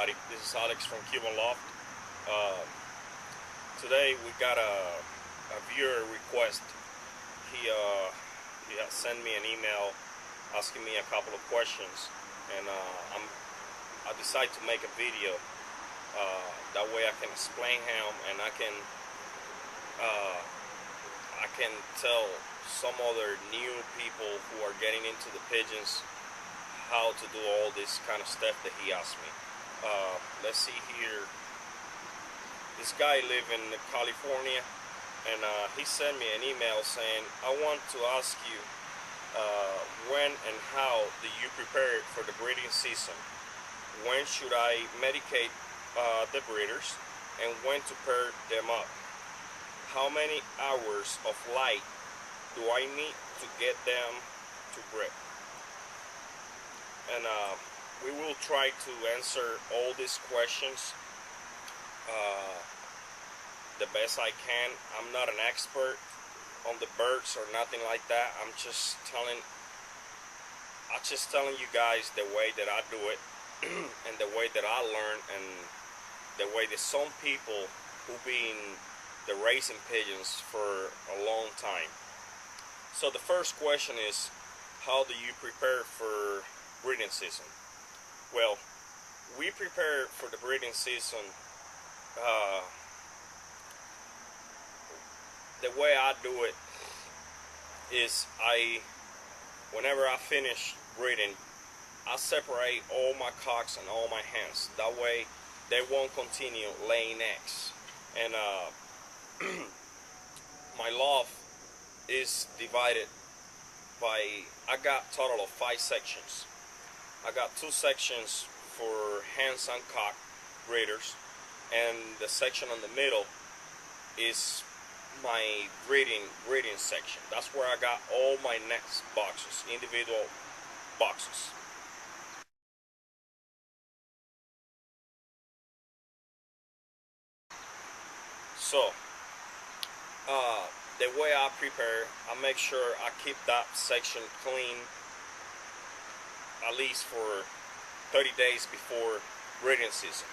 everybody. This is Alex from Cuban Loft. Uh, Today we got a viewer request. He has sent me an email asking me a couple of questions, and I decided to make a video. That way I can explain him, and I can tell some other new people who are getting into the pigeons how to do all this kind of stuff that he asked me. Let's see here. This guy lives in California, and he sent me an email saying, I want to ask you when and how do you prepare for the breeding season? When should I medicate the breeders, and when to pair them up? How many hours of light do I need to get them to breed? And we will try to answer all these questions the best I can. I'm not an expert on the birds or nothing like that. I'm just telling you guys the way that I do it and the way that I learn, and the way that some people who've been the raising pigeons for a long time. So the first question is, how do you prepare for breeding season? Well, we prepare for the breeding season the way I do it is whenever I finish breeding, I separate all my cocks and all my hens. That way they won't continue laying eggs. And my loft is divided by, I got total of 5 sections. I got 2 sections for hens and cock breeders, and the section in the middle is my breeding section. That's where I got all my nest boxes, individual boxes. So the way I prepare, I make sure I keep that section clean at least for 30 days before breeding season.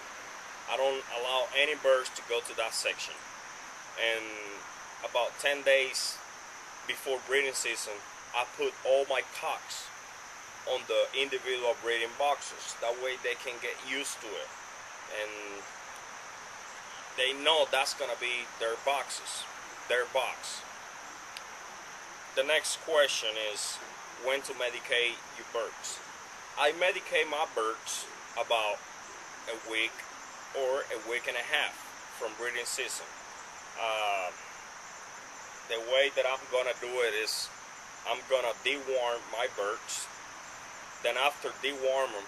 I don't allow any birds to go to that section. And about 10 days before breeding season, I put all my cocks on the individual breeding boxes. That way they can get used to it, and they know that's gonna be their boxes, their box. The next question is when to medicate your birds. I medicate my birds about a week or a week and a half from breeding season. The way that I'm gonna do it is I'm gonna deworm my birds. Then after deworm them,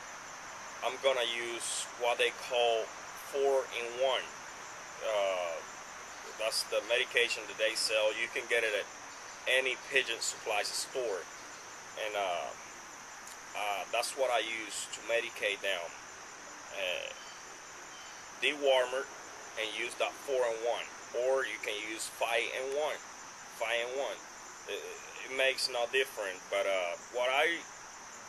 I'm gonna use what they call 4-in-1. That's the medication that they sell. You can get it at any pigeon supply store, and that's what I use to medicate them. Dewormer, and use that 4-in-1, or you can use 5-in-1. 5-in-1. It makes no difference. But what I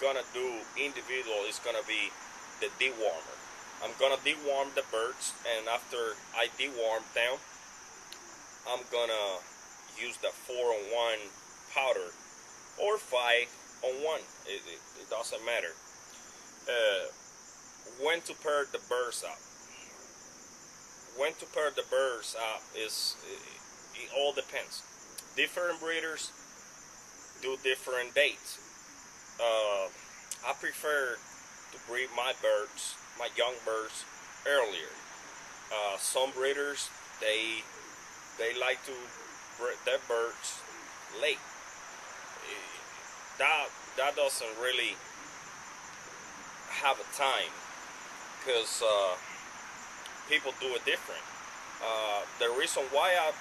gonna do individual is gonna be the dewormer. I'm gonna deworm the birds, and after I deworm them, I'm gonna use the 4-in-1 powder or 5-in-1. It doesn't matter. When to pair the birds up? When to pair the birds up is, it all depends. Different breeders do different dates. I prefer to breed my birds, my young birds, earlier. Some breeders, they like to breed their birds late. That doesn't really have a time, because people do it different. The reason why I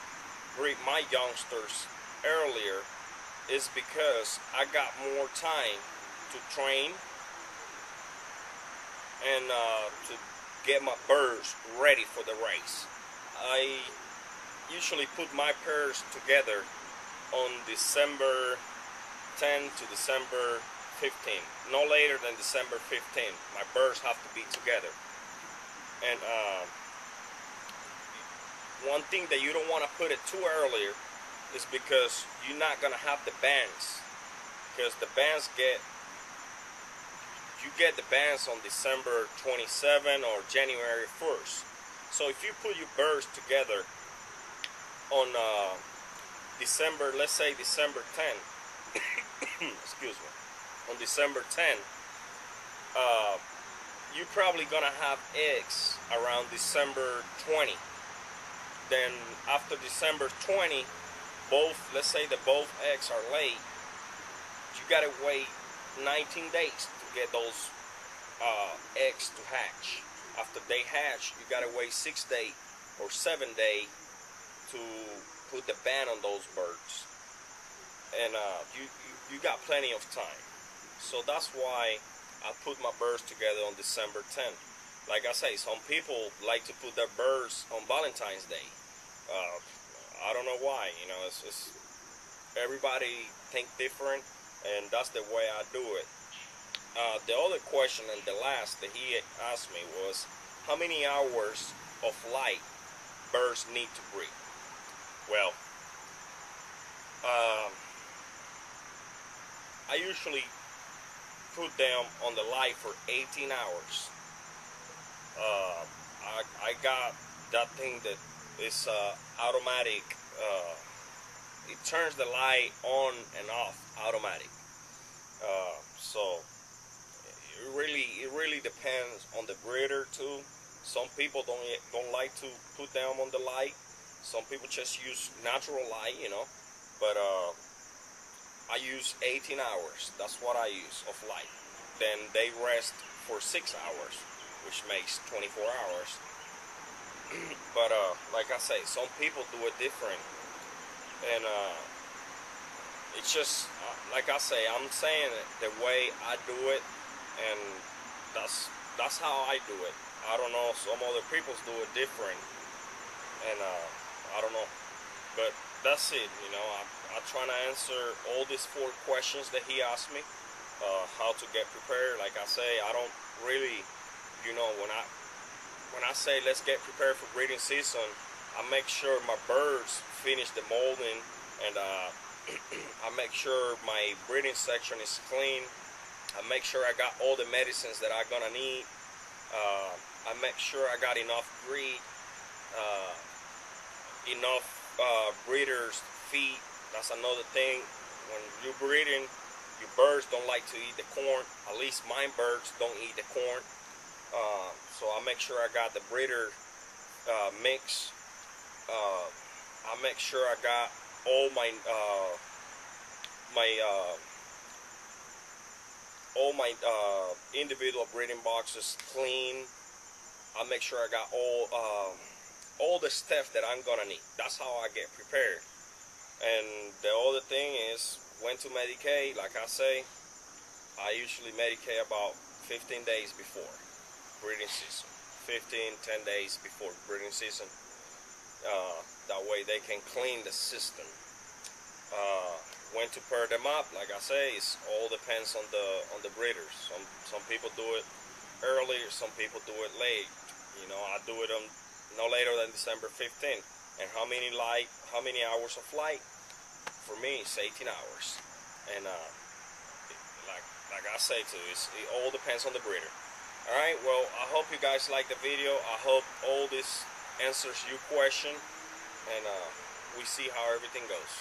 breed my youngsters earlier is because I got more time to train and to get my birds ready for the race. I usually put my pairs together on December 10 to December 15. No later than December 15. My birds have to be together. And one thing that you don't want to put it too earlier is because you're not gonna have the bands, because the bands you get the bands on December 27 or January 1st. So if you put your birds together on December, let's say December 10, excuse me, on December 10, you're probably gonna have eggs around December 20. Then after December 20, let's say that both eggs are laid, you gotta wait 19 days to get those eggs to hatch. After they hatch, you gotta wait 6 days or 7 days to put the ban on those birds, and you got plenty of time. So that's why I put my birds together on December 10th. Like I say, some people like to put their birds on Valentine's Day. I don't know why. You know, it's everybody think different, and that's the way I do it. The other question and the last that he asked me was, how many hours of light birds need to breed? Well, I usually put them on the light for 18 hours. I got that thing that is automatic. It turns the light on and off automatic. So it really depends on the breeder too. Some people don't like to put them on the light. Some people just use natural light, you know. But I use 18 hours. That's what I use of light. Then they rest for 6 hours, which makes 24 hours. But like I say, some people do it different, and it's just like I say. I'm saying it the way I do it, and that's how I do it. I don't know. Some other people do it different, and I don't know. But that's it. You know, I try to answer all these 4 questions that he asked me. How to get prepared. Like I say, I don't really, you know, when I say let's get prepared for breeding season, I make sure my birds finish the molding, and I make sure my breeding section is clean. I make sure I got all the medicines that I'm gonna need. I make sure I got enough breed, enough breeders feed. That's another thing. When you're breeding, your birds don't like to eat the corn. At least my birds don't eat the corn. So I make sure I got the breeder mix. I make sure I got all my individual breeding boxes clean. I make sure I got all the stuff that I'm gonna need. That's how I get prepared. And the other thing is when to medicate. Like I say, I usually medicate about 15 days before breeding season. 10 days before breeding season. That way they can clean the system. When to pair them up, like I say, it all depends on the breeders. Some people do it early, some people do it late. You know, I do it on no later than December 15th. And how many hours of light? For me, it's 18 hours. And like I say too, it all depends on the breeder. All right. Well, I hope you guys like the video. I hope all this answers your question, and we see how everything goes.